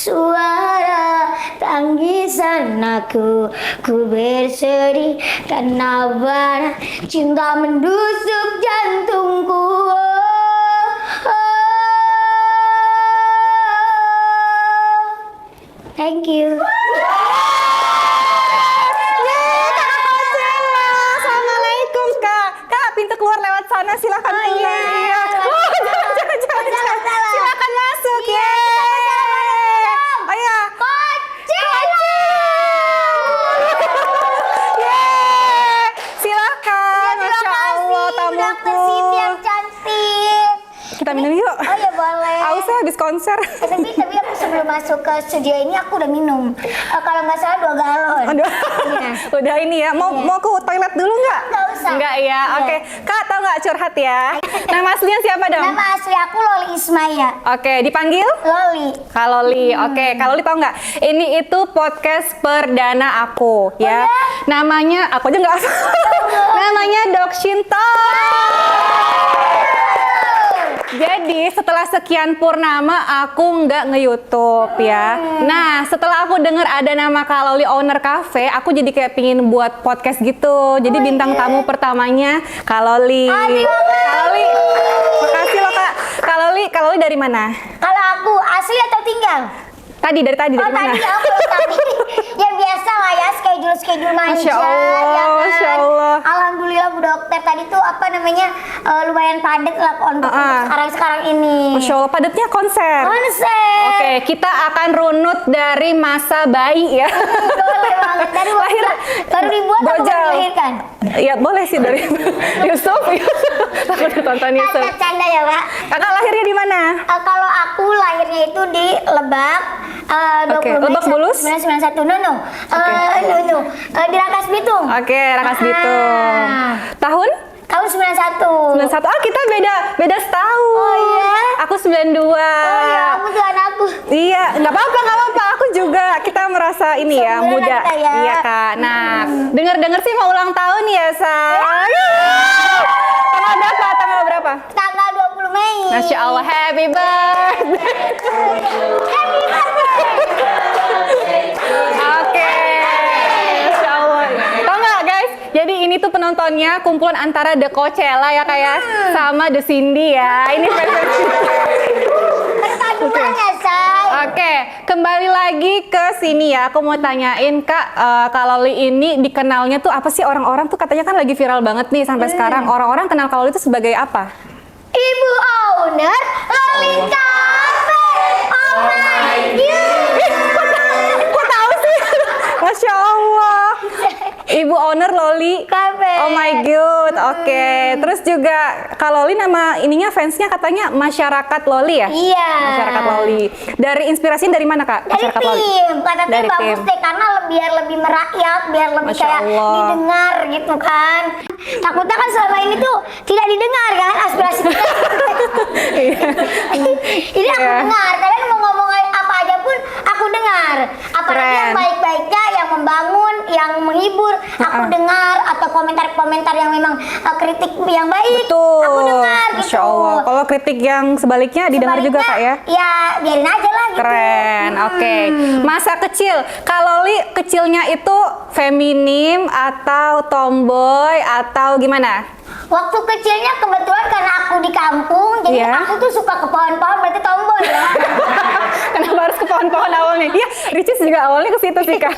suara tangisan aku. Ku bersedih karena bara cinta menusuk jantungku. Thank you. Assalamualaikum Kak. Kak, pintu keluar lewat sana, silakan keluar. Iya. Jangan. Silakan masuk ya. Oh ya. Silakan. Masya Allah, tamuku. Yang cantik. Kita minum yuk. Oh ya boleh. Ausnya habis konser. Tapi aku sebelum masuk ke studio ini aku udah minum. Kalau nggak salah 2 galon. Aduh. Iya. Udah ini ya. Mau ke toilet dulu nggak? Nggak usah. Nggak ya. Iya. Oke. Kak, tau nggak curhat ya? Nama aslinya siapa dong? Nama asli aku Loli Ismaya. Oke, dipanggil? Loli. Kak Loli. Oke, Kak Loli tau nggak? Ini itu podcast perdana aku ya. Namanya aku aja nggak hafal. Namanya Dokshin Talk. Jadi setelah sekian purnama aku nggak nge-YouTube ya. Nah setelah aku dengar ada nama Kak Loli owner cafe, aku jadi kayak pingin buat podcast gitu. Jadi bintang tamu pertamanya Kak Loli. Kak Loli, makasih loh Kak. Kak Loli dari mana? Kalau aku asli atau tinggal? Dari tadi dari mana? Tadi aku. Ya biasa lah ya, schedule manja. Masya Allah, ya kan? Masya Allah. Alhamdulillah Bu Dokter tadi tuh lumayan padat lah untuk sekarang ini. Masya Allah, padatnya konser. Oke, kita akan runut dari masa bayi ya. Boleh banget. Dari Lahir baru dibuat atau baru Bojal. dilahirkan? Ya boleh sih dari Yusuf. Takut ditonton Yusuf. Canda ya Pak. Kakak lahirnya di mana? Kalau aku lahirnya itu di Lebak. Oke, Lebak Bulus? 1991. No. Di Rangkas Bitung. Oke, Rangkas Bitung. Tahun? Tahun 91. 91. Oh, kita beda setahun. Oh iya? Aku 92. Oh iya, kamu tuh anakku. Iya, nggak apa-apa. Aku juga, kita merasa ini ya, Seumuran muda. kita ya. Iya, Kak. Nah, dengar sih mau ulang tahun ya, Say. Tanggal berapa? Tanggal 20 Mei. Masya Allah, happy birthday. Happy birthday. Oke, Masya Allah. Tau nggak guys? Jadi ini tuh penontonnya kumpulan antara The Coachella ya kayak sama The Cindy ya. Ini fans. Perpaduan ya, Say. Oke, kembali lagi ke sini ya. Aku mau tanyain Kak, Kak Loli ini dikenalnya tuh apa sih, orang-orang tuh katanya kan lagi viral banget nih sampai sekarang. Orang-orang kenal Kak Loli itu sebagai apa? Ibu owner Loli Cafe. Oh my God. Kok tahu sih? Masya Allah. Ibu owner Loli Cafe. Oh my God. Oke. Terus juga Kak Loli nama ininya fansnya katanya Masyarakat Loli ya? Iya. Masyarakat Loli. Dari inspirasinya dari mana Kak? Dari Masyarakat Loli. tim, kata tim Dari bagus tim. deh karena biar lebih merakyat, biar lebih Masya kayak Allah. didengar gitu kan. Takutnya kan selama ini tuh tidak didengar kan aspirasi kita. Ini aku Iya. dengar, kalian mau ngomong apa aja pun aku dengar. Apalagi yang Keren. baik-baiknya, yang membangun, yang menghibur, aku dengar. Atau komentar-komentar yang memang kritik yang baik, Betul. aku dengar gitu. Masya Allah. Kalau kritik yang sebaliknya didengar juga Kak ya? Ya biarin aja lah gitu. Keren, oke. Masa kecil, Kak Loli kecilnya itu feminim atau tomboy atau gimana? Waktu kecilnya kebetulan karena aku di kampung, jadi Iya. aku tuh suka ke pohon-pohon, berarti tomboy ya. Kenapa harus ke pohon-pohon awalnya? Iya, Ricis juga awalnya ke situ sih Kak.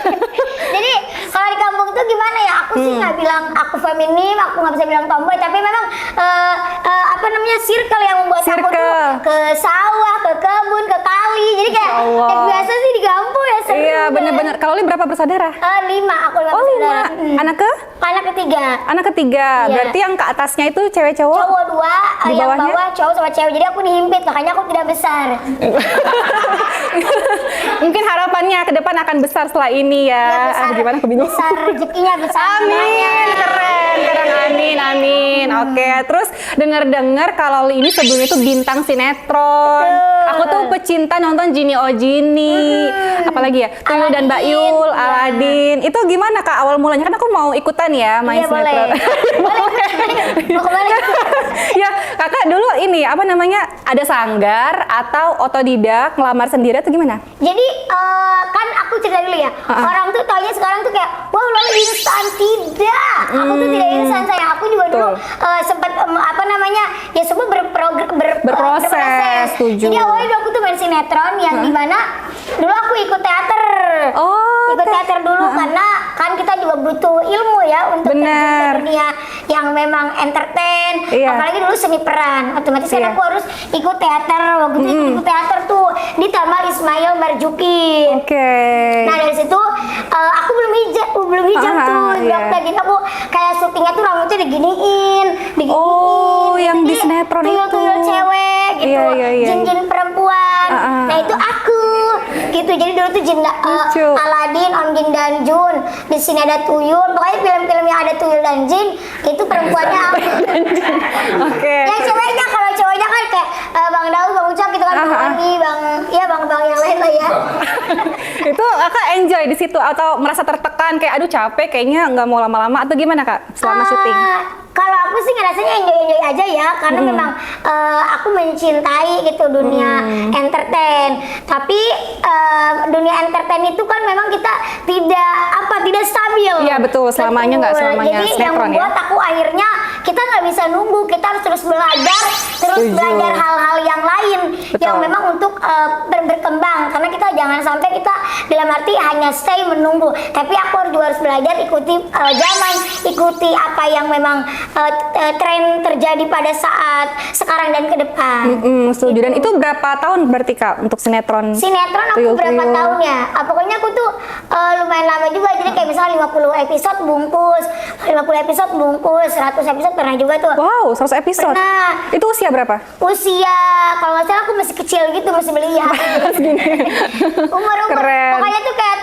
Jadi kalau di kampung tuh gimana ya? Aku sih nggak bilang aku feminim, aku nggak bisa bilang tomboy, tapi memang circle yang membuat aku tuh ke sawah, ke kebun, ke kali. Jadi kayak yang biasa sih di kampung ya. Iya, bener-bener. Kak Loli berapa bersaudara? 5, aku 5 Oh, 5. Anak ke? Anak ketiga. Anak ketiga. Iya. Berarti yang ke atasnya itu cewek cowok? Cowok 2, Di yang bawahnya? bawah cowok sama cewek. Jadi aku dihimpit, makanya aku tidak besar. Mungkin harapannya ke depan akan besar setelah ini ya. Ya, besar, Gimana aku bingung. besar rezekinya besar. Amin, keren, amin. Oke, terus dengar kalau ini sebelumnya tuh bintang sinetron. Aku tuh pecinta nonton Gini Oh Gini. apalagi ya? Tuyul dan Mbak Aladin, Yul, iya. Aladin. Itu gimana Kak awal mulanya? Kan aku mau ikutan ya main Iya boleh. sinetron. Mau kemana? Ya, Kakak dulu ini apa namanya? Ada sanggar atau otodidak ngelamar sendiri atau gimana? Jadi kan aku cerita dulu ya. Orang tuh taunya sekarang tuh kayak, wah lalu instan. Tidak. Aku tuh tidak instan sayang. Aku juga dulu sempat apa namanya? Ya semua Berproses, setuju. Jadi awalnya dulu aku tuh main sinetron yang dimana dulu aku ikut teater. Oh, Ikut teater dulu karena kan kita juga butuh ilmu ya untuk terjun Bener. ke dunia yang memang entertain. Iya. Apalagi dulu seni peran. Otomatis kan Iya. aku harus ikut teater. Waktu itu ikut teater tuh di Taman Ismail Marzuki. Oke. Nah dari situ aku belum hijab tuh iya. dokter. Jadi aku kayak syutingnya tuh rambutnya diginiin. Oh, yang di sinetron itu. Tuyul cewek gitu, Iya. jin-jin perempuan. Nah itu aku gitu. Jadi dulu tuh jin Lucu. Aladin, Om Jin dan Jun. Di sini ada tuyul. Pokoknya film-film yang ada tuyul dan jin itu perempuannya aku. Oke. Yang ceweknya, kalau cowoknya kan kayak Bang Daud, Bang Ucap gitu kan, Bang Wangi, Bang yang lain lah ya. Itu Kakak enjoy di situ atau merasa tertekan kayak aduh capek kayaknya nggak mau lama-lama atau gimana Kak selama syuting? Kalau aku sih ngerasanya enjoy aja ya, karena memang aku mencintai gitu dunia entertain. Tapi dunia entertain itu kan memang kita tidak stabil. Iya betul, selamanya nggak Betul. selamanya Jadi yang sinetron ya. membuat aku akhirnya kita nggak bisa nunggu, kita harus terus belajar, terus Setuju. belajar hal-hal yang lain Betul. yang memang untuk berkembang. Karena kita jangan sampai kita dalam arti hanya stay menunggu, tapi aku harus belajar, ikuti zaman, ikuti apa yang memang tren terjadi pada saat sekarang dan ke depan. Setuju. Dan itu berapa tahun berarti Kak untuk sinetron? Sinetron aku Tuyul-tuyul? berapa tahun ya? Pokoknya aku tuh lumayan lama juga. Jadi kayak misalnya 50 episode bungkus, 50 episode bungkus, 100 episode pernah juga tuh. Wow, 100 episode. Pernah. Itu usia berapa? Usia, kalau nggak salah aku masih kecil gitu, masih belia. Umur. Keren. Pokoknya tuh kayak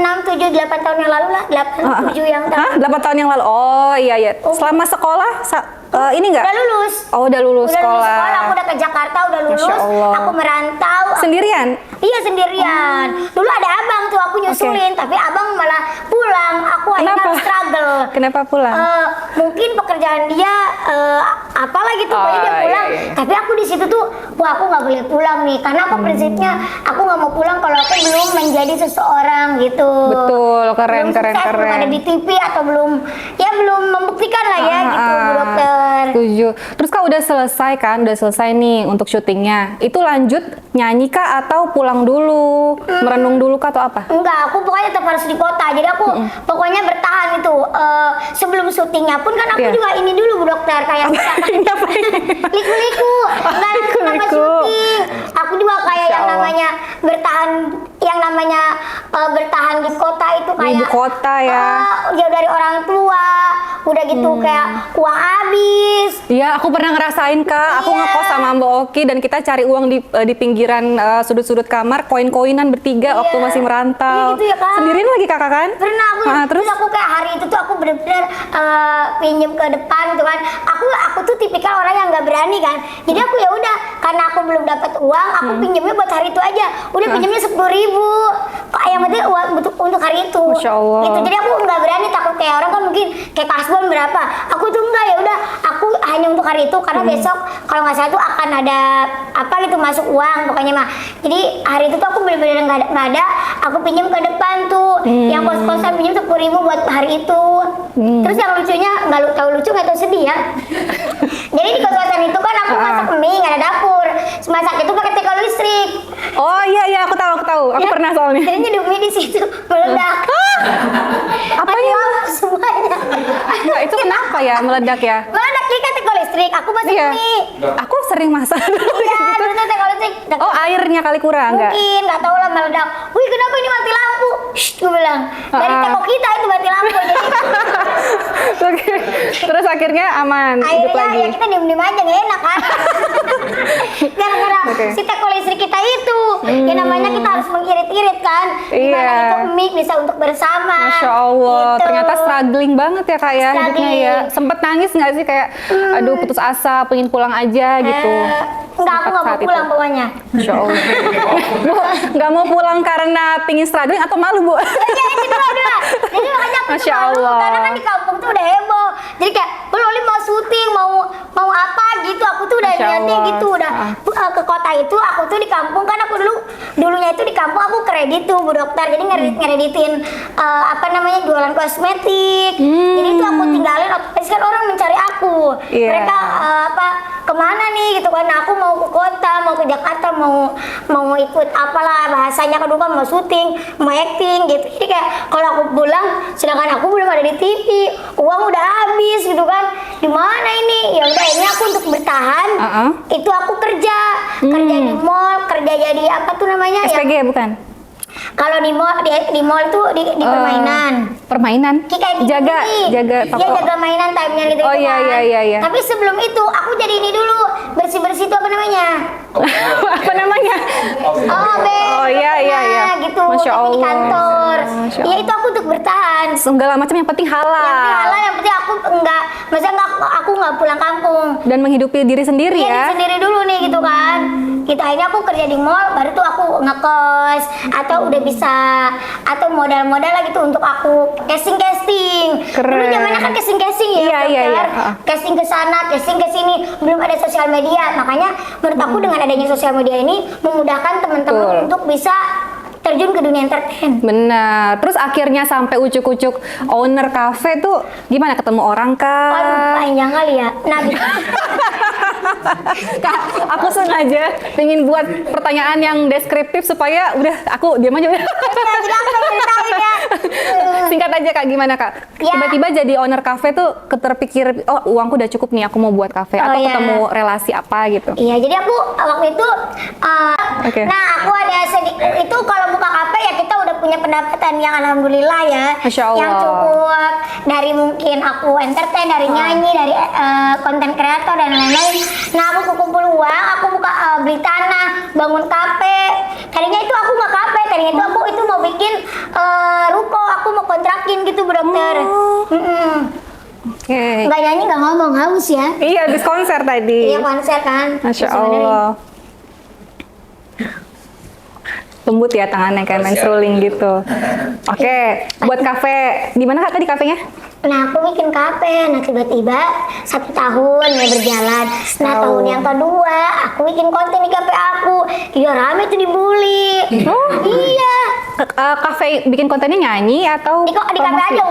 6, 7, 8 tahun yang lalu lah. 8, 7 yang Hah? tahun. 8 tahun yang lalu? Oh iya. Selama sekolah ini nggak? Udah lulus. Oh udah lulus Udah lulus sekolah. sekolah, aku udah ke Jakarta, udah lulus. Masya Allah. Aku merantau. Sendirian? Iya sendirian. Dulu ada abang tuh aku nyusulin, tapi abang malah pulang. Aku akhirnya Kenapa? harus struggle. Kenapa pulang? Mungkin pekerjaan dia apalah gitu, pokoknya dia pulang. Iya. Tapi aku di situ tuh, wah aku nggak boleh pulang nih, karena aku prinsipnya aku nggak mau pulang kalau aku belum menjadi seseorang gitu. Betul, keren. Belum ada di TV atau belum membuktikan lah ya gitu, Bu Dokter. Setuju. Terus Kak udah selesai nih untuk syutingnya. Itu lanjut nyanyi Kak atau pulang dulu, merenung dulu Kak atau apa? Enggak, aku pokoknya tetap harus di kota. Jadi aku pokoknya bertahan itu. Sebelum syutingnya pun kan aku Iya. juga ini dulu Bu Dokter, kayak Ngapain? liku-liku. Enggak sama Liku-liku. syuting. Aku juga kayak Masya yang Allah. namanya bertahan di kota itu Di kayak ibu kota ya. jauh dari orang tua. Udah gitu kayak uang habis. Iya, aku pernah ngerasain Kak. Aku Iya. ngekos sama Mbak Oki dan kita cari uang di pinggiran sudut-sudut kamar, koin-koinan bertiga Iya. waktu masih merantau. Iya gitu ya, Kak. Sendirian lagi Kakak kan? Pernah aku, Terus? terus aku kayak hari itu tuh aku bener-bener pinjem ke depan tuh kan. Aku tuh tipikal orang yang nggak berani kan. Jadi aku ya udah, karena aku belum dapat uang, aku pinjemnya buat hari itu aja. Udah pinjemnya 10.000. Yang penting uang untuk hari itu. Masya Allah. Gitu. Jadi aku nggak berani, takut kayak orang kan mungkin kayak kasbon berapa. Aku tuh enggak, ya udah aku hanya untuk hari itu karena besok kalau nggak salah tuh akan ada apa gitu masuk uang pokoknya mah. Jadi hari itu tuh aku bener-bener nggak ada, aku pinjam ke depan tuh yang kos-kosan pinjam 10.000 buat hari itu. Terus yang lucunya nggak tahu lucu nggak tahu sedih ya. Jadi di kos-kosan itu kan aku masak mie, nggak ada dapur. Masak itu pakai teko listrik. Oh iya, aku tahu. Aku Ya, pernah soalnya. Jadi nyeduh mie di situ meledak. Apanya? Semuanya. Nah, itu kenapa ya meledak ya? Meledak jadi kan teko listrik. Aku masak Iya. mie. Aku sering masak. Iya, dulu tuh teko listrik. Oh, airnya kali kurang enggak? Mungkin, nggak tahu lah meledak. Wih, kenapa ini mati lampu? Shh, gue bilang. Dari teko kita itu mati lampu. Jadi Oke. Terus akhirnya aman, hidup Akhirnya lagi. ya kita diem-diem aja nggak enak kan. Gara-gara Oke. si teko listrik kita itu, ya namanya kita harus mengirit-irit kan. Gimana Iya. itu mic bisa untuk bersama. Masya Allah, Gitu. ternyata struggling banget ya kak ya hidupnya ya. Sempet nangis nggak sih kayak, aduh putus asa, pengen pulang aja gitu? Enggak, aku Sempet nggak mau saat itu? pulang pokoknya. Masya Allah. Bu, nggak mau pulang karena pengen struggling atau malu bu? Iya, itu dua. Jadi makanya aku tuh Masya malu, Allah. karena kan di kampung tuh udah heboh. Jadi kayak, Loli mau syuting, mau apa gitu. Aku tuh udah Masya niatnya Allah. gitu, udah ke kota itu. Aku tuh di kampung kan aku dulunya itu di kampung aku kredit tuh Bu Dokter. Jadi ngereditin apa namanya jualan kosmetik. Jadi itu aku tinggalin. Otomatis kan orang mencari aku. Iya. Mereka apa kemana nih gitu kan? Nah, aku mau ke kota, mau ke Jakarta, mau ikut apalah bahasanya kedua kan mau syuting, mau acting gitu. Jadi kayak kalau aku pulang, sedangkan aku belum ada di TV, uang udah habis gitu kan. Di mana ini? Ya udah ini aku untuk bertahan. Itu aku kerja di mall, kerja jadi apa tuh namanya? Ya, SPG bukan? kalau di mall itu di permainan. Permainan? Kayak di jaga Iya, toko. jaga mainan time-nya gitu. Oh, itu iya, kan. iya. Tapi sebelum itu aku jadi ini dulu, bersih-bersih itu apa namanya? Apa namanya? Oh, Oh, iya. gitu. Masya Tapi di Allah. kantor. Masya Ya itu aku untuk bertahan. Segala macam yang penting halal. Yang penting halal, yang penting aku nggak pulang kampung. Dan menghidupi diri sendiri Iya, ya. diri sendiri dulu nih gitu kan. Gitu akhirnya aku kerja di mall, baru tuh aku ngekos atau udah bisa atau modal-modal lah gitu untuk aku casting. Keren. Dulu zamannya kan casting ya. Iya. Dokter. Casting ke sana, casting ke sini, belum ada sosial media. Makanya menurut aku dengan adanya sosial media ini memudahkan Betul. teman-teman untuk bisa terjun ke dunia entertain. Benar. Terus akhirnya sampai ucuk-ucuk owner cafe tuh gimana, ketemu orang kah? Aduh, panjang kali ya. Nah, gitu. Kak, aku sengaja ingin buat pertanyaan yang deskriptif supaya udah aku diam aja. Jadi aku pengen ceritain ya. Singkat aja kak, gimana kak? Ya. Tiba-tiba jadi owner cafe tuh keterpikir, oh uangku udah cukup nih, aku mau buat cafe. Oh, Atau iya. ketemu relasi apa gitu. Iya, jadi aku waktu itu, Oke. nah aku ada itu kalau buka kafe ya kita udah punya pendapatan yang alhamdulillah ya, Masya Allah. yang cukup dari mungkin aku entertain, dari nyanyi, dari konten kreator dan lain-lain. Nah aku kumpul uang, aku buka beli tanah, bangun kafe. Tadinya itu aku nggak kafe, tadinya itu aku itu mau bikin ruko, aku mau kontrakin gitu Bu Dokter. Oke. Nggak nyanyi, nggak ngomong, haus ya. Iya, habis konser tadi. Iya konser kan. Masya Sebenarnya. Allah. Lembut ya tangannya kayak main seruling gitu. Oke, buat kafe. Di mana kak tadi kafenya? Nah, aku bikin kafe. Nah, tiba-tiba 1 tahun ya berjalan. Nah, tahun yang kedua, aku bikin konten di kafe aku. Iya, rame tuh dibully. Oh. Iya. Kafe bikin kontennya nyanyi atau Di kafe promosi? aja.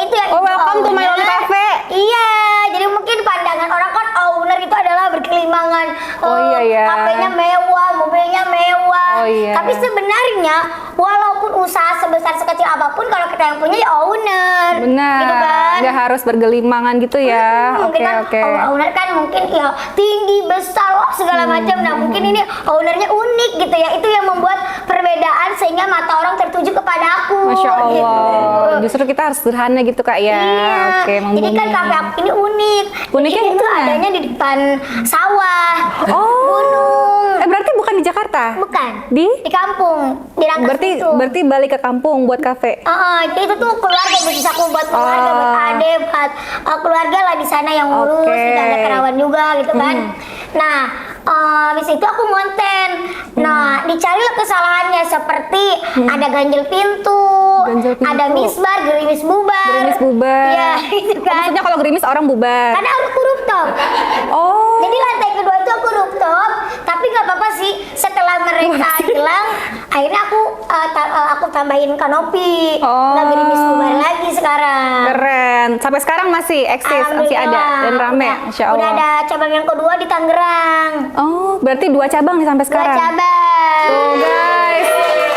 Itu yang Oh, welcome to my own owner. cafe. Iya. Jadi mungkin pandangan orang kan owner itu adalah berkelimangan. Oh, iya, ya. Kafenya mewah, mobilnya mewah. Oh, iya. Tapi sebenarnya walaupun usaha sebesar sekecil apapun, kalau kita yang punya ya owner. Benar. Gitu kan. Nggak harus bergelimangan gitu ya. Mungkin kan owner kan mungkin ya tinggi, besar, wah segala macam. Nah mungkin ini ownernya unik gitu ya. Itu yang membuat perbedaan sehingga mata orang tertuju kepada aku. Masya Allah. Gitu. Justru kita harus sederhana gitu kak ya. Iya. Oke, Jadi kan membumi. kafe aku ini unik. Uniknya Jadi itu gimana? adanya di depan sawah, Oh. gunung. Berarti bukan di Jakarta? Bukan. Di? kampung, di Rangkas itu. Berarti balik ke kampung buat kafe. Jadi itu tuh keluarga bisnis aku buat keluarga, Oh. buat ade, buat keluarga lah di sana yang ngurus, Oke. kita ada kerawan juga gitu kan. Nah, habis itu aku ngonten. Nah, dicarilah kesalahannya seperti ada ganjel pintu, Ganjel pintu. ada misbar, gerimis bubar. Gerimis bubar. Iya, itu kan. Maksudnya kalau gerimis orang bubar. Karena aku rooftop. Oh. Jadi lantai kedua itu aku rooftop, tapi nggak apa-apa sih. Setelah mereka hilang, akhirnya aku tambahin kanopi. Oh. Nggak gerimis bubar lagi sekarang. Keren. Sampai sekarang masih eksis, masih ada dan rame. Masya Allah. Udah ada cabang yang kedua di Tangerang. Oh, berarti 2 cabang nih sampai 2 sekarang. cabang. Tuh guys,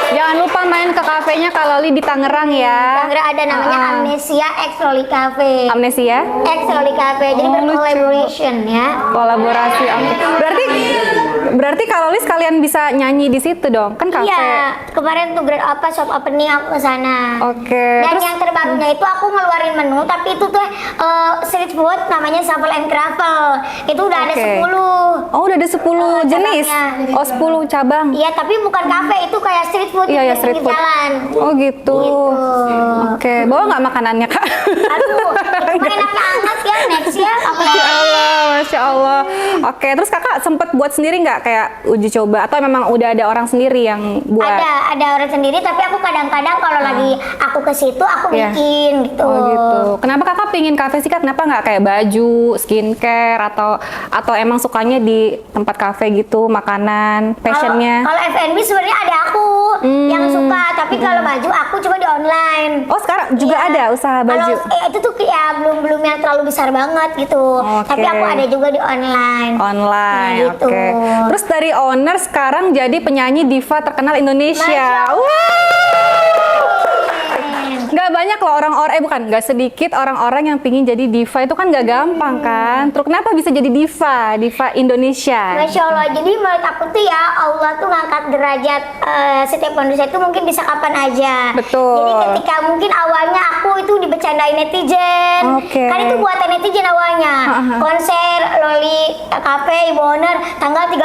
jangan lupa main ke kafenya Kak Loli di Tangerang ya. Tangerang ada namanya Amnesia X Loli Cafe. Amnesia? X Loli Cafe. Jadi Oh, lucu. bercollaboration ya. Kolaborasi. Oke. Berarti Berarti kalau Lis kalian bisa nyanyi di situ dong, kan kafe. Iya, kemarin tuh soft opening aku ke sana. Oke. Dan Terus yang terbarunya itu aku ngeluarin menu, tapi itu tuh street food namanya Shuffle and Cravel. Itu udah ada Oke. 10. oh udah ada 10 jenis. cabangnya. Oh 10 cabang. Iya, tapi bukan kafe, itu kayak street food Iya, di ya street pinggir food. jalan. Oh gitu. Oke, bawa nggak makanannya kak? Aduh, itu enaknya hangat ya, next ya. Masya Allah, Masya Allah. Oke, terus kakak sempet buat sendiri nggak kayak uji coba atau memang udah ada orang sendiri yang buat? Ada orang sendiri, tapi aku kadang-kadang kalau lagi aku ke situ aku Iya. bikin gitu. Oh gitu. Kenapa kakak pingin kafe sih kak? Kenapa nggak kayak baju, skincare atau emang sukanya di tempat kafe gitu, makanan, passionnya? Kalau F&B sebenarnya ada aku yang suka, tapi kalau baju aku cuma di online. Oh sekarang juga Iya. ada usaha baju? Kalau itu tuh ya belum yang terlalu besar banget gitu. Oke. Tapi aku ada juga di online. Online, Nah, gitu. oke. Terus dari owner sekarang jadi penyanyi diva terkenal Indonesia. Masya Nggak banyak loh nggak sedikit orang-orang yang pingin jadi diva itu kan nggak gampang kan. Terus kenapa bisa jadi diva Indonesia? Masya Allah, jadi menurut aku tuh ya Allah tuh ngangkat derajat setiap manusia itu mungkin bisa kapan aja. Betul. Jadi ketika mungkin awalnya aku itu dibercandain netizen, Oke. kan itu buatan netizen awalnya. Konser Loli Cafe Ibu Owner tanggal 32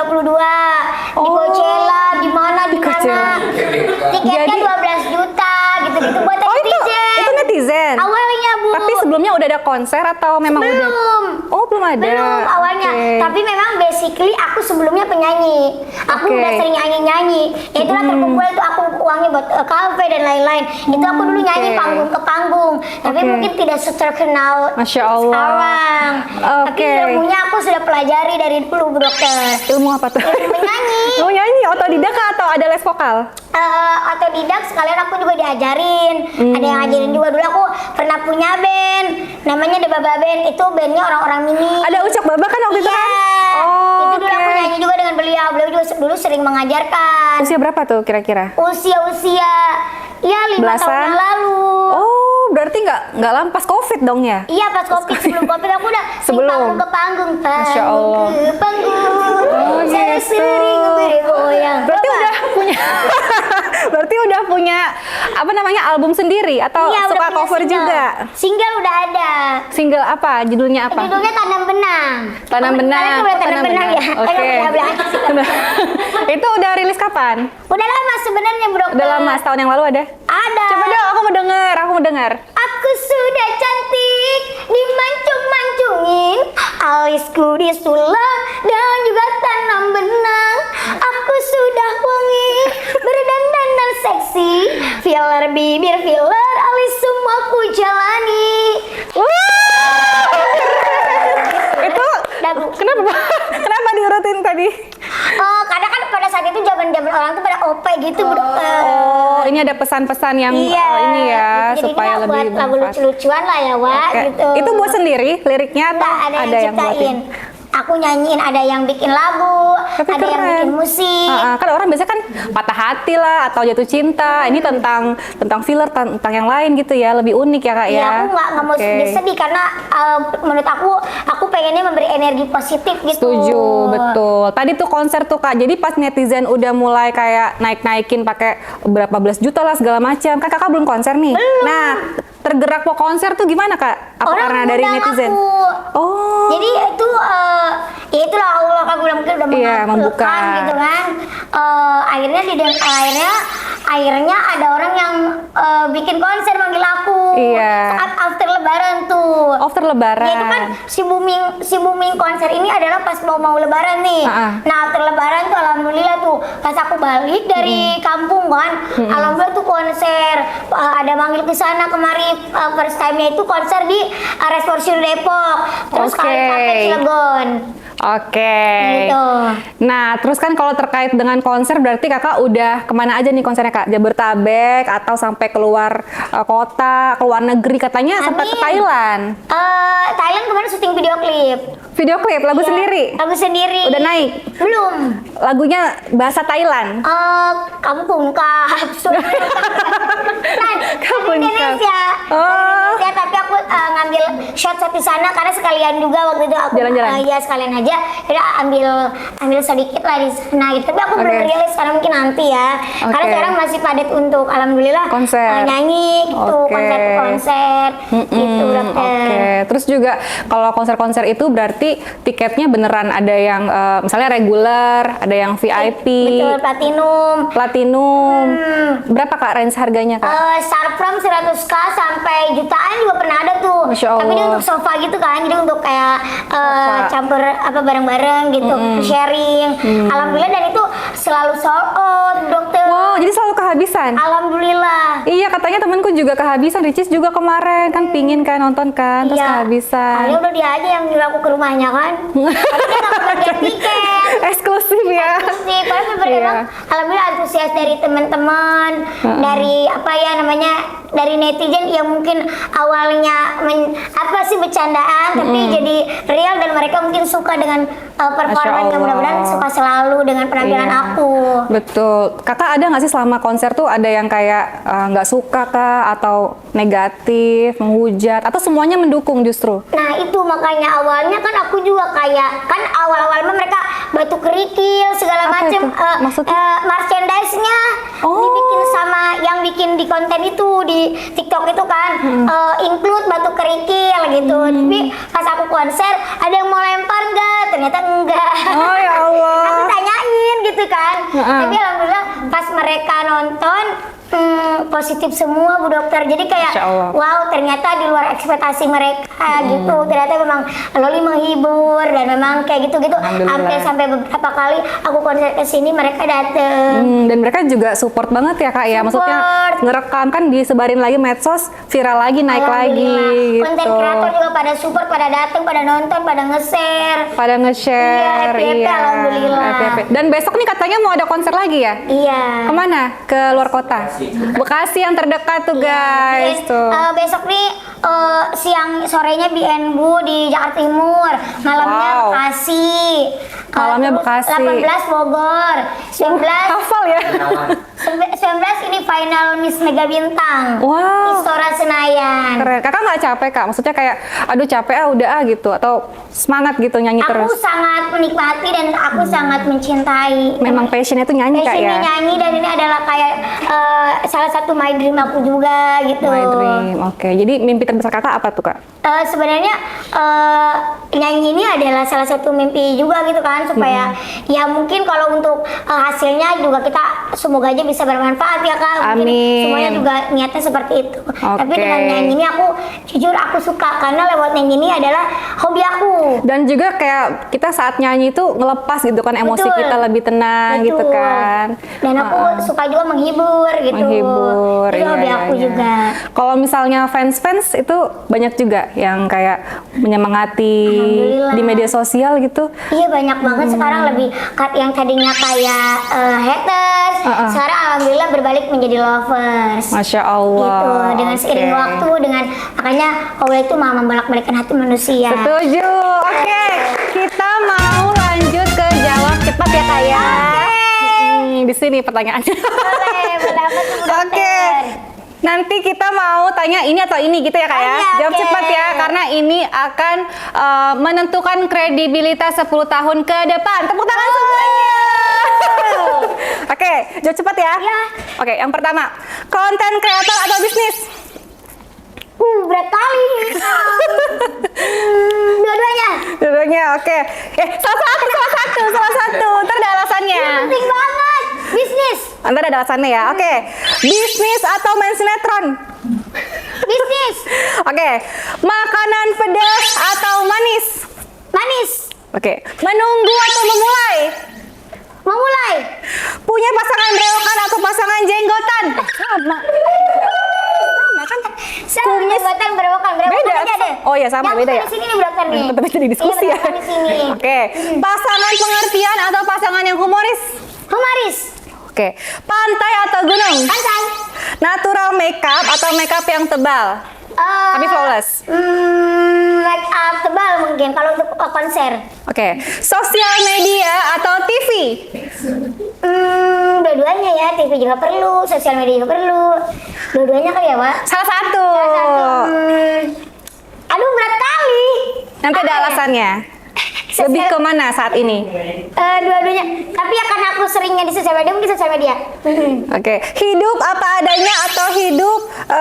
di Coachella, di mana. Tiketnya Jadi- 12 juta gitu-gitu buatan Oh itu netizen. Awalnya Bu. Tapi sebelumnya udah ada konser atau memang udah? Belum. Oh belum ada. Belum awalnya, Oke. tapi memang basically aku sebelumnya penyanyi. Aku Oke. udah sering nyanyi. Ya itulah terkumpul tuh aku uangnya buat kafe dan lain-lain. Itu aku dulu nyanyi Oke. panggung ke panggung, tapi Oke. mungkin tidak terkenal Masya Allah. sekarang. Tapi Oke. ilmunya aku sudah pelajari dari dulu Bu Dokter. Ilmu apa tuh? Menyanyi. Mau nyanyi otodidak atau ada les vokal? Otodidak sekalian aku juga diajarin. Ada yang ngajarin juga. Dulu aku pernah punya band, namanya The Baba Band. Itu bandnya orang-orang mini. Ada Ucok Baba kan waktu itu Iya. kan? Oh, Itu dulu aku oke. nyanyi juga dengan beliau. Beliau juga dulu sering mengajarkan. Usia berapa tuh kira-kira? Usia ya 5 Belasan? tahun yang lalu. Oh, berarti nggak lampas COVID dong ya? Iya, pas Covid, sebelum Covid aku udah Sebelum. panggung ke panggung, Masya Allah. ke panggung. Oh, Saya gitu. sering bergoyang. Berarti Coba. udah punya berarti udah punya apa namanya album sendiri atau Iya, udah suka punya cover single. juga? Single udah ada. Single apa? Judulnya apa? Judulnya Tanam Benang. Tanam Benang. Kalian udah Tanam Benang ya? Oke. Itu udah rilis kapan? Udah lama sebenarnya Bro. Udah lama, setahun yang lalu ada? Ada. Coba dong, aku mau dengar. Aku sudah cantik, dimancung-mancungin, alisku disulam dan juga tanam benang. Aku sudah wangi, berdandanan seksi, filler bibir, filler alis semua ku jalani. Itu Dagu. kenapa diurutin tadi? Oh, karena kan pada saat itu zaman-zaman orang tuh pada OP gitu, Bro. Oh, ini ada pesan-pesan yang Iya. ini ya Jadi supaya dia lebih buat lagu bermanfaat. lucu-lucuan lah ya, Wak, Oke. gitu. Itu buat sendiri liriknya atau Nggak, ada yang buatin? ciptain. Aku nyanyiin, ada yang bikin lagu, Tapi ada yang keren. bikin musik. Kan orang biasanya kan patah hati lah atau jatuh cinta. Ini tentang filler, tentang yang lain gitu ya, lebih unik ya kak ya. Iya, aku nggak mau Oke. sedih-sedih karena menurut aku pengennya memberi energi positif gitu. Setuju, betul. Tadi tuh konser tuh kak, jadi pas netizen udah mulai kayak naik-naikin pakai berapa belas juta lah segala macam. Kan kakak belum konser nih. Nah, tergerak mau konser tuh gimana kak? Apa Orang karena dari ngundang netizen? aku. Oh. Jadi itu ya itulah Allah kan bilang mungkin udah Iya, membuka. mengabulkan gitu kan. Akhirnya ada orang yang bikin konser manggil aku. Iya. Saat after Lebaran tuh. After Lebaran. Ya itu kan si booming konser ini adalah pas mau Lebaran nih. Nah after Lebaran tuh alhamdulillah tuh pas aku balik dari kampung kan, alhamdulillah tuh konser ada manggil ke sana kemari first time-nya itu konser di Restorasi Depok, terus Oke. kali Cafe Cilegon. Oke. Gitu. Nah, terus kan kalau terkait dengan konser berarti kakak udah kemana aja nih konsernya kak? Jabodetabek atau sampai keluar kota, keluar negeri katanya sampai ke Amin. Thailand. Thailand kemarin syuting video klip. Video klip lagu Iya, sendiri. Lagu sendiri. Udah naik. Belum. Lagunya bahasa Thailand. Kamu kungkap. Kampung Kap. Indonesia. Oh. Indonesia, tapi aku ngambil shot di sana karena sekalian juga waktu itu aku Jalan-jalan. ya sekalian aja udah ambil sedikit lah di sana gitu. Tapi aku belum Oke. rilis karena mungkin nanti ya. Karena Oke. sekarang masih padat untuk alhamdulillah Konser. nyanyi gitu, Oke. konser gitu dokter. Oke, terus juga kalau konser-konser itu berarti tiketnya beneran ada yang misalnya reguler, ada yang VIP, Betul, platinum. Berapa Kak range harganya Kak? Start from 100k sampai jutaan juga pernah ada tuh. Masya Tapi dia Allah. untuk sofa gitu kan, jadi untuk kayak Sofa. campur apa bareng-bareng gitu, sharing. Alhamdulillah dan itu selalu sold out dokter. Wow, jadi selalu kehabisan. Alhamdulillah. Iya, katanya temanku juga kehabisan. Ricis juga kemarin kan pingin kan nonton kan, terus Iya. kehabisan. Akhirnya udah dia aja yang nyuruh aku ke rumahnya kan. Tapi dia nggak kebagian tiket. Eksklusif ya. Sih, padahal bener Iya. emang alhamdulillah antusias dari teman-teman, dari apa ya namanya, dari netizen yang mungkin awalnya apa sih bercandaan, tapi jadi real dan mereka mungkin suka dengan performanya. Allah. Mudah-mudahan suka selalu dengan penampilan Iya. aku. Betul. Kakak ada nggak sih selama konser tuh ada yang kayak nggak suka kah atau negatif, menghujat atau semuanya mendukung justru? Nah itu makanya awalnya kan aku juga kayak kan awal-awal mah mereka batu kerikil segala Apa macem itu? Maksudnya? merchandise-nya Oh. dibikin sama yang bikin di konten itu di TikTok itu kan include batu kerikil gitu. Tapi pas aku konser ada yang mau lempar nggak? Ternyata enggak. Oh ya Allah. Aku tanyain gitu kan. Heeh. Tapi alhamdulillah pas mereka nonton positif semua Bu Dokter. Jadi kayak Masya Allah. wow, ternyata di luar ekspektasi mereka gitu. Ternyata memang Loli menghibur dan memang kayak gitu-gitu. Alhamdulillah. Hampir sampai beberapa kali aku konser ke sini mereka dateng. Dan mereka juga support banget ya Kak ya. Maksudnya Support. ngerekam kan disebarin lagi medsos, viral lagi, naik lagi Alhamdulillah. Konten gitu. kreator juga pada support, pada dateng, pada nonton, pada nge-share. Pada nge-share. Iya, happy-happy, alhamdulillah. happy-happy. Dan besok nih katanya mau ada konser lagi ya? Iya. Kemana? Ke luar kota? Bekasi yang terdekat tuh guys. Dan, Tuh. besok nih siang sorenya BNB di Jakarta Timur, malamnya Wow. Bekasi. Malamnya Terus Bekasi. 18 Bogor, 19 Hafal ya? 19 ini final Miss Mega Bintang. Wow. Istora Senayan. Keren. Kakak nggak capek Kak? Maksudnya kayak, aduh capek udah gitu. Atau semangat gitu nyanyi Aku terus? sangat menikmati dan aku sangat mencintai. Memang passionnya tuh nyanyi Kak Passionnya ya? nyanyi dan ini adalah kayak salah satu my dream aku juga gitu. My dream. Oke. Jadi mimpi terbesar Kakak apa tuh Kak? Sebenarnya nyanyi ini adalah salah satu mimpi juga gitu kan supaya ya mungkin kalau untuk hasilnya juga kita semoga aja bisa bermanfaat ya Kak. Mungkin Amin. semuanya juga niatnya seperti itu. Tapi Oke. dengan nyanyi ini aku jujur aku suka karena lewat nyanyi ini adalah hobi aku. Dan juga kayak kita saat nyanyi itu ngelepas gitu kan emosi Betul. kita lebih tenang gitu Betul. kan. Dan aku suka juga menghibur gitu. Menghibur. Itu hobi iya, aku iya. juga. Kalau misalnya fans-fans itu banyak juga yang kayak menyemangati Alhamdulillah. di media sosial gitu. Iya banyak banget sekarang lebih yang tadinya kayak haters, sekarang alhamdulillah berbalik menjadi lovers. Masya Allah. Gitu dengan seiring Oke. waktu dengan makanya Allah itu maha membolak-balikkan hati manusia. Setuju. Oke, kita mau lanjut ke jawab cepat ya Kak ya. Di sini pertanyaannya. Boleh, boleh apa tuh, Bu Dokter? Oke. Nanti kita mau tanya ini atau ini gitu ya Kak ya. Iya, Jawab oke. cepat ya karena ini akan menentukan kredibilitas 10 tahun ke depan. Tepuk tangan semuanya. Oke, jawab cepat ya. Iya. Oke, yang pertama, konten kreator atau bisnis? Berat kali. Dua-duanya. Dua-duanya, oke. Salah satu. Ntar ada alasannya. Penting banget. Bisnis. Ntar ada alasannya ya. Oke, bisnis atau main sinetron? Bisnis. Oke, makanan pedas atau manis? Manis. Oke, menunggu atau memulai? Memulai. Punya pasangan brewokan atau pasangan jenggotan? Sama. Sama kan? Sama jabatan berewokan Beda. aja deh. Oh iya sama, yang beda ya? Di sini nih Bu Dokter nih. Tetap jadi diskusi Iya, ya. berewokan di sini. Oke, pasangan pengertian atau pasangan yang humoris? Humoris. Oke, pantai atau gunung? Pantai. Natural makeup atau makeup yang tebal? Tapi flawless. Make up tebal mungkin kalau untuk konser. Oke, sosial media atau TV? Dua-duanya ya, TV juga perlu, sosial media juga perlu. Dua-duanya kali ya, Pak. Salah satu. Hmm, Aduh, berat kali. Nanti ada Apa ya? alasannya. Lebih ke mana saat ini? Dua-duanya. Tapi ya karena aku seringnya di sosial media, mungkin sosial media. Oke, hidup apa adanya atau hidup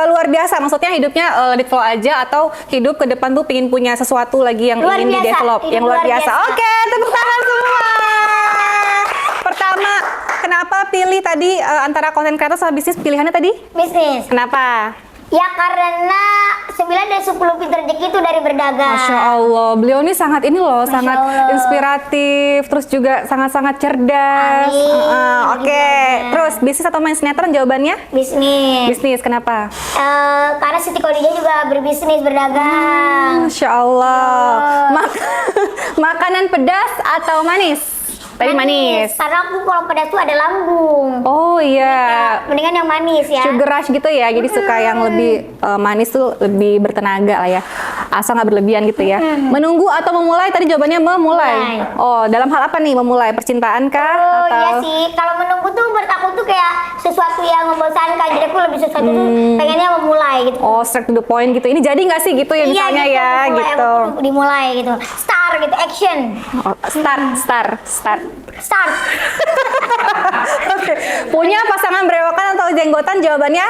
luar biasa? Maksudnya hidupnya let it flow aja atau hidup ke depan tuh pingin punya sesuatu lagi yang Luar ingin biasa, di-develop, hidup yang luar luar biasa. biasa. Oke, tepuk tangan semua. Pertama, kenapa pilih tadi antara konten kreator sama bisnis, pilihannya tadi? Bisnis. Kenapa? Ya karena 9 dari 10 pintu rezeki itu dari berdagang. Masya Allah, beliau ini sangat ini loh, Masya sangat Allah. inspiratif, terus juga sangat-sangat cerdas. Amin. Oke, Gimana? terus bisnis atau main sinetron jawabannya? Bisnis. Bisnis, kenapa? Karena Siti Khadijah juga berbisnis, berdagang. Masya Allah. Makanan pedas atau manis? Tadi manis. Karena aku kalau pedas tuh ada lambung. Oh iya. Mendingan yang manis ya. Sugar rush gitu ya, jadi suka yang lebih manis tuh lebih bertenaga lah ya. Asal nggak berlebihan gitu ya. Menunggu atau memulai? Tadi jawabannya memulai. Oh, dalam hal apa nih memulai? Percintaan kah? Oh atau iya sih, kalau menunggu tuh menurut aku tuh kayak sesuatu yang membosankan. Jadi aku lebih sesuatu tuh pengennya memulai gitu. Oh, straight to the point gitu. Ini jadi nggak sih gitu ya misalnya gitu, ya memulai, gitu. aku dimulai gitu. Start gitu, action. Oh, start. Start. Oke. Punya pasangan berewokan atau jenggotan? Jawabannya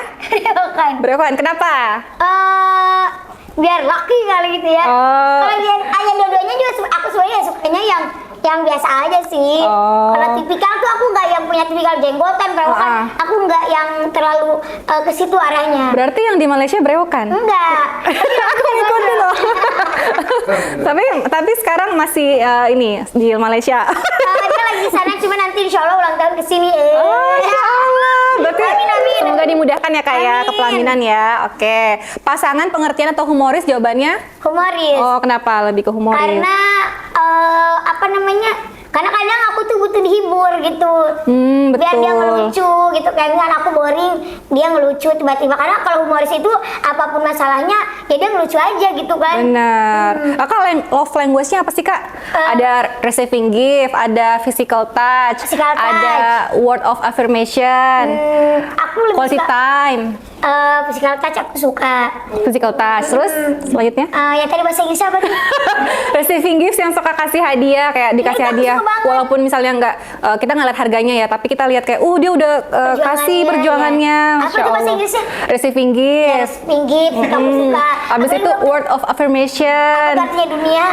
Bukan. berewokan. Kenapa? Biar laki kali gitu ya. Oh. Kalau yang ayah dua-duanya juga aku sebenarnya sukanya yang biasa aja sih. Oh. Kalau tipikal tuh aku nggak yang punya tipikal jenggotan, berewokan. Aku nggak yang terlalu ke situ arahnya. Berarti yang di Malaysia berewokan? Enggak. Aku ngikutin loh. tapi sekarang masih ini di Malaysia. Dia lagi di sana, cuma nanti insya Allah ulang tahun kesini. Oh, Masya Allah. Berarti Amin. semoga dimudahkan ya Kak ya Amin. kepelaminan ya. Oke. Pasangan pengertian atau humoris jawabannya? Humoris. Oh, kenapa lebih ke humoris? Karena apa namanya? Karena kadang aku tuh butuh dihibur gitu. Betul. Biar dia ngelucu gitu. Kayak misalnya aku boring, dia ngelucu tiba-tiba. Karena kalau humoris itu apapun masalahnya, ya dia ngelucu aja gitu kan. Benar. Kakak love language-nya apa sih Kak? Ada receiving gift, ada physical touch, Physical touch. ada word of affirmation, Aku lebih quality suka time, physical touch, aku suka. physical touch. Terus selanjutnya? Yang tadi bahasa Inggris apa tuh? Receiving gifts yang suka kasih hadiah, kayak dikasih Itu aku hadiah suka banget. walaupun misalnya nggak kita nggak lihat harganya ya, tapi kita lihat kayak dia udah kasih perjuangannya. Ya. Apa Masya tuh bahasa Allah. Inggrisnya? Receiving gifts. Pinggir, aku suka. Abis Apa itu juga word of affirmation. artinya dunia.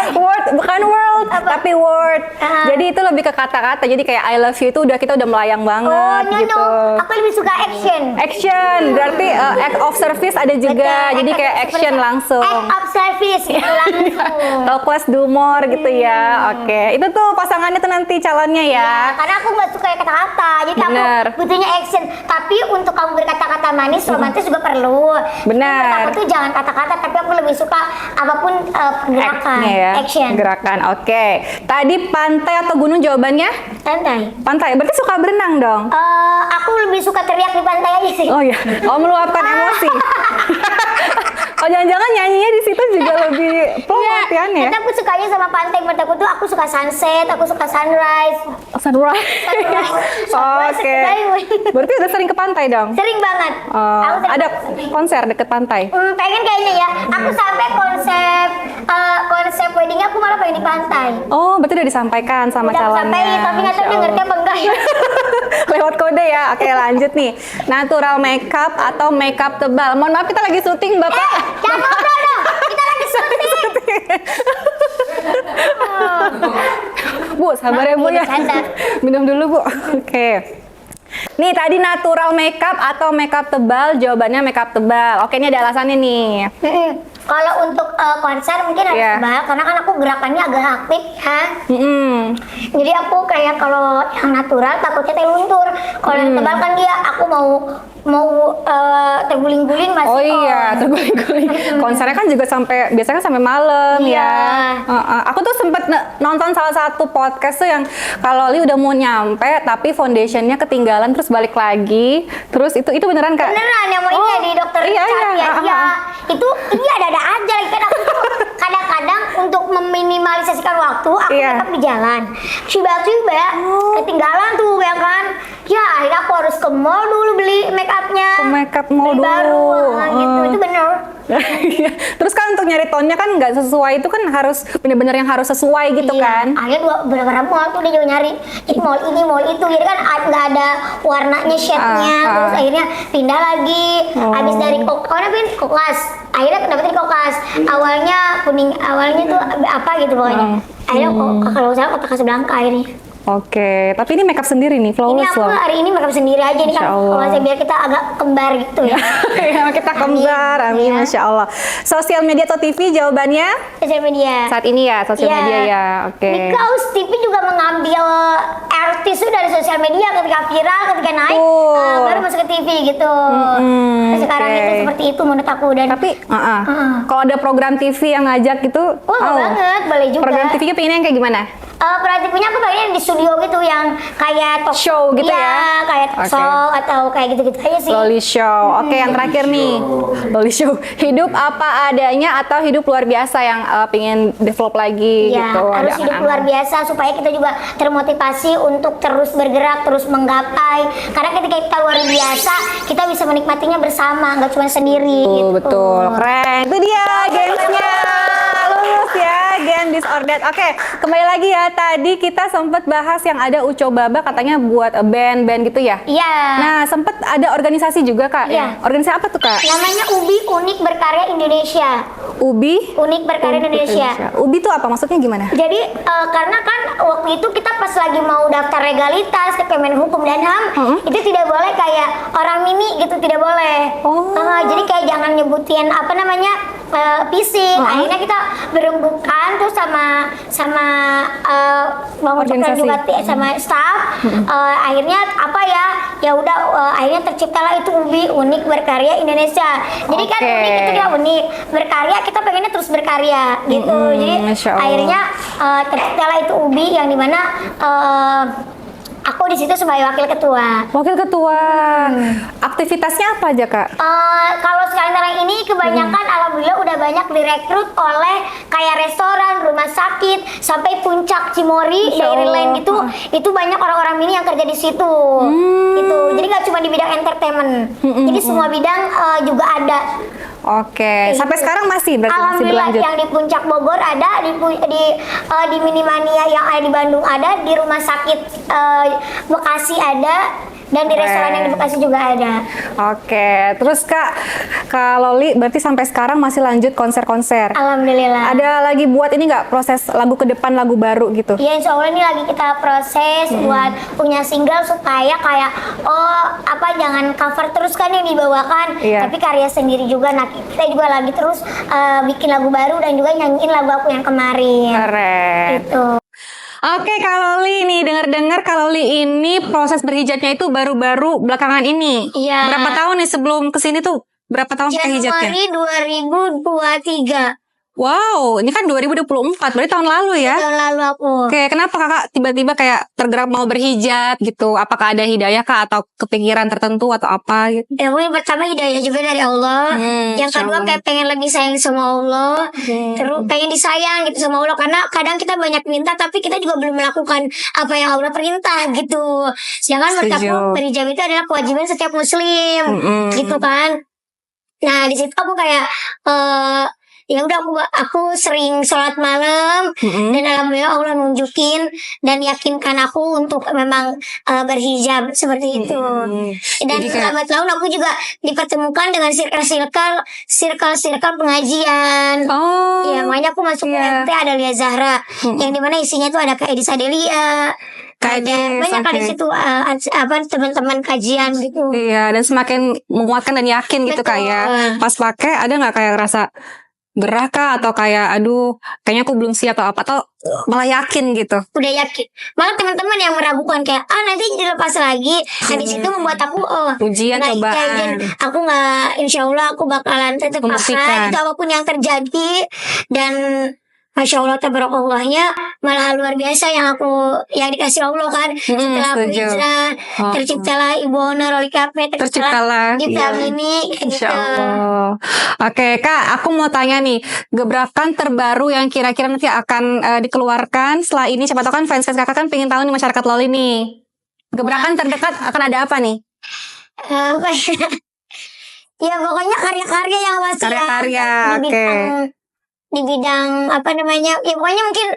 Word bukan world Apa? tapi word. Ah. Jadi itu lebih ke kata-kata. Jadi kayak I love you itu kita udah melayang Oh, banget gitu. Aku lebih suka action. Action berarti act of service ada juga. Betul, Jadi act kayak of action service. langsung. Act of service gitu langsung. Talk less do more gitu ya. Oke. Itu tuh pasangannya tuh nanti calonnya ya. Karena aku nggak suka kata-kata, jadi Bener. aku butuhnya action. Tapi untuk kamu berkata-kata manis, romantis juga perlu. Benar. Menurut aku tuh jangan kata-kata, tapi aku lebih suka apapun gerakan, Act-nya ya. action. Gerakan. Oke. Tadi pantai atau gunung jawabannya? Santai. Pantai. Berarti suka berenang dong. Aku lebih suka teriak di pantai aja sih. Oh iya. Oh meluapkan emosi. Oh jangan-jangan nyanyinya di situ juga lebih plong latihannya ya? Karena aku sukanya sama pantai. Menurut aku tuh aku suka sunset, aku suka sunrise. Sunrise. Sunrise, Oke. sunrise. Berarti udah sering ke pantai dong? Sering banget. Oh, Aku sering- ada konser deket pantai? pengen kayaknya ya. Aku sampai konsep weddingnya aku malah pengen di pantai. Oh, berarti udah disampaikan sama Udah calonnya. sampai, tapi nggak tahu dia Masya ngerti Allah. apa enggak ya. Lewat kode ya. Oke, lanjut nih. Natural makeup atau makeup tebal? Mohon maaf kita lagi syuting, Bapak. Jangan ngobrol dong. Kita lagi syuting. Bu, sabar ya Bu ya. Bercanda. Minum dulu Bu. Oke. Nih tadi natural makeup atau makeup tebal? Jawabannya makeup tebal. Oke, ini ada alasannya nih. Kalau untuk konser mungkin harus Iya. tebal, karena kan aku gerakannya agak aktif ya. Jadi aku kayak kalau yang natural takutnya teh luntur. Kalau yang tebal kan dia aku mau terguling-guling masih Oh iya, terguling-guling. Konsernya kan juga biasanya sampai malam Iya. ya. Aku tuh sempet nonton salah satu podcast tuh yang kalau Li udah mau nyampe tapi foundationnya ketinggalan terus balik lagi. Terus itu beneran Kak? beneran yang mau ini ya di dokter iya, Cat iya. ya. Iya. Itu iya ada aja kan aku tuh kadang-kadang untuk meminimalisasikan waktu aku Iya. tetap di jalan. Tiba-tiba ketinggalan tuh ya kan. Ya akhirnya aku harus ke mall dulu beli make upnya. Ke makeup mau dulu. baru gitu, itu bener. Iya. Terus kan untuk nyari tone-nya kan nggak sesuai, itu kan harus bener-bener yang harus sesuai gitu Iya, kan. akhirnya beberapa mall tuh dia juga nyari ini mall ini mall itu, jadi kan nggak ada warnanya shade-nya, terus akhirnya pindah lagi. Habis dari kokas, akhirnya dapetnya di kokas. Awalnya kuning, awalnya tuh apa gitu pokoknya. Akhirnya kalau salah kota Casablanca akhirnya. Oke, tapi ini makeup sendiri nih, Ini flawless aku loh. hari ini makeup sendiri aja nih kan, Masya Allah. kalau saya biar kita agak kembar gitu ya. Ya, kita kembar, amin, Iya. Masya Allah. Sosial media atau TV jawabannya? Sosial media. Saat ini ya, sosial Iya. media ya, oke. Because TV juga mengambil artis itu dari sosial media, ketika viral, ketika naik, baru masuk ke TV gitu. Sekarang oke. itu seperti itu menurut aku. Dan Tapi, kalau ada program TV yang ngajak gitu, wah banget, boleh juga. program TV-nya pengennya yang kayak gimana? Kreatifnya aku pengen di studio gitu yang kayak talk Show gitu ya? kayak talk Oke. show atau kayak gitu-gitu aja sih. Loli Show. Oke, yang terakhir nih. Loli Show. Hidup apa adanya atau hidup luar biasa yang pengen develop lagi Iya, gitu. harus Ada hidup angan-angan. luar biasa supaya kita juga termotivasi untuk terus bergerak, terus menggapai. Karena ketika kita luar biasa, kita bisa menikmatinya bersama, nggak cuma sendiri. Betul, gitu. betul. Keren. Itu dia gamesnya. Lulus ya, Game This or That. Oke, kembali lagi ya. Tadi kita sempat bahas yang ada Uco Baba katanya buat band-band gitu ya. Iya. Nah, sempat ada organisasi juga Kak. Iya. Ya? Organisasi apa tuh Kak? Namanya UBI, Unik Berkarya Indonesia. UBI. Unik Berkarya Indonesia. UBI tuh apa? Maksudnya gimana? Jadi karena kan waktu itu kita pas lagi mau daftar legalitas ke Kemenhukum dan HAM, itu tidak boleh kayak orang mini gitu, tidak boleh. Jadi kayak jangan nyebutin apa namanya fisik. Akhirnya kita berembukan tuh sama Bang Ucok dan Organisasi. juga sama staff. Akhirnya apa ya udah akhirnya terciptalah itu UBI, Unik Berkarya Indonesia. Jadi kan Oke. unik itu dia unik, berkarya kita pengennya terus berkarya gitu. Jadi Masya Allah. akhirnya terciptalah itu UBI yang dimana aku di situ sebagai wakil ketua. Wakil ketua. Aktivitasnya apa aja Kak? Kalau sekarang ini kebanyakan alhamdulillah udah banyak direkrut oleh kayak restoran, rumah sakit, sampai puncak Cimory, Masya Allah. Dairyland itu banyak orang-orang ini yang kerja di situ. Gitu. Jadi nggak cuma di bidang entertainment. Jadi semua bidang juga ada. Oke, sampai gitu. sekarang masih berarti masih Alhamdulillah berlanjut. yang di Puncak Bogor ada, di Minimania yang ada di Bandung ada, di rumah sakit Bekasi ada, dan di restoran yang di Bekasi juga ada. Oke, terus Kak Loli berarti sampai sekarang masih lanjut konser-konser. Alhamdulillah. Ada lagi buat ini nggak proses lagu ke depan, lagu baru gitu? Ya insya Allah ini lagi kita proses buat punya single supaya kayak jangan cover terus kan yang dibawakan, Iya. tapi karya sendiri juga. Nah kita juga lagi terus bikin lagu baru dan juga nyanyiin lagu aku yang kemarin. Keren. Gitu. Oke, Kak Loli nih, dengar-dengar Kak Loli ini proses berhijabnya itu baru-baru belakangan ini. Iya. Berapa tahun nih sebelum kesini tuh? Berapa tahun pakai hijabnya? Januari 2023 Wow, ini kan 2024, berarti tahun lalu ya? tahun lalu aku. Oke, kenapa Kakak tiba-tiba kayak tergerak mau berhijab gitu? Apakah ada hidayah Kak atau kepikiran tertentu atau apa gitu? Ya mungkin pertama hidayah juga dari Allah. Yang kedua kayak pengen lebih sayang sama Allah. Terus pengen disayang gitu sama Allah. Karena kadang kita banyak minta tapi kita juga belum melakukan apa yang Allah perintah gitu. Sedangkan menurut aku Setuju. berhijab itu adalah kewajiban setiap muslim. Gitu kan. Nah di situ aku kayak ya udah aku sering sholat malam dan alhamdulillah Allah nunjukin dan yakinkan aku untuk memang berhijab seperti itu. Dan Jadi kayak- lambat laun aku juga dipertemukan dengan circle pengajian. Oh, Ya, makanya aku masuk Iya. UMT ada Lia Zahra yang dimana isinya itu ada Kak Edis Adelia, Kak ada Edis, banyak kali oke. situ teman-teman kajian gitu. iya, dan semakin menguatkan dan yakin gitu Kak ya. Betul. Pas pakai ada nggak kayak rasa gerah Kak atau kayak aduh kayaknya aku belum siap atau apa atau malah yakin gitu? Udah yakin. Malah teman-teman yang meragukan kayak nanti dilepas lagi. Nah di situ membuat aku Ujian, nggak cobaan. yakin. Aku nggak, insya Allah aku bakalan tetap Membuktikan. pakai itu apapun yang terjadi. Dan Masya Allah tabarakallah-nya malah luar biasa yang dikasih Allah kan. Setelah aku setuju. hijrah, terciptalah Ibu Honor Oli Cafe, Terciptalah, di iya. ini kayak Insya gitu. Allah. Oke Kak, aku mau tanya nih, gebrakan terbaru yang kira-kira nanti akan dikeluarkan setelah ini, siapa tahu kan fans-fans kakak kan pengen tahu nih masyarakat Loli nih. Gebrakan terdekat akan ada apa nih? Apa ya? Ya pokoknya karya-karya yang pasti ya. Karya-karya, Di bidang apa namanya? Ya pokoknya mungkin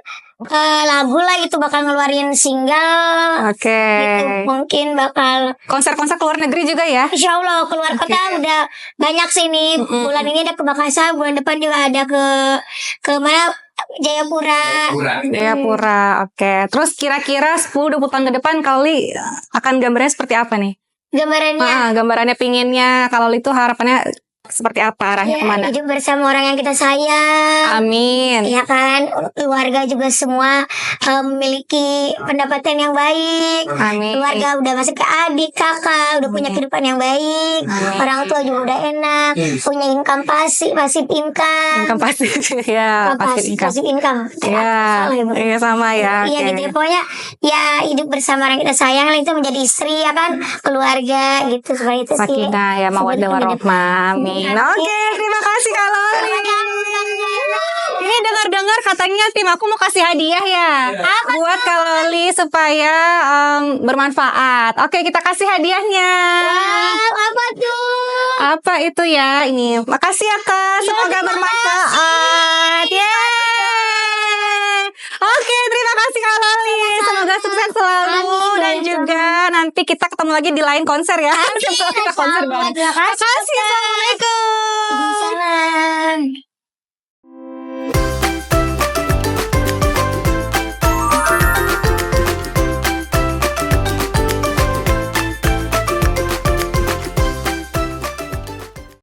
lagu lah gitu, bakal ngeluarin single. Oke. Gitu, mungkin bakal Konser-konser ke luar negeri juga ya? Insya Allah keluar kota udah banyak sih nih. Bulan ini ada ke Makassar, bulan depan juga ada ke mana? Jayapura. Jayapura, oke. Terus kira-kira 10-20 tahun ke depan kali akan gambarnya seperti apa nih? Gambarannya Gambarannya pinginnya kalau itu harapannya seperti apa, arahnya ya, kemana? hidup bersama orang yang kita sayang. Amin. Ya kan, keluarga juga semua memiliki pendapatan yang baik. Amin. Keluarga udah masuk ke adik, kakak, udah punya kehidupan yang baik. Orang tua juga udah enak, punya income pasif income. Income pasti ya, pasti income. Pasif income. Ya, Salah ya, Bu? iya sama ya. Iya oke. gitu ya, pokoknya ya hidup bersama orang kita sayang lah, itu menjadi istri ya kan, keluarga gitu, seperti itu sih. Sakinah ya mawaddah warahmah. Amin. Oke, terima kasih Kak Loli. Ini dengar-dengar katanya tim aku mau kasih hadiah ya. Buat Kak Loli supaya bermanfaat. Oke, kita kasih hadiahnya. Apa tuh? Apa itu ya? Ini. Makasih ya Kak. Semoga bermanfaat. Yeay. Oke, terima kasih Kak Loli. Semoga sukses selalu dan juga nanti kita ketemu lagi di lain konser ya. Kita konser bareng. Terima kasih. Makasih. Assalamualaikum.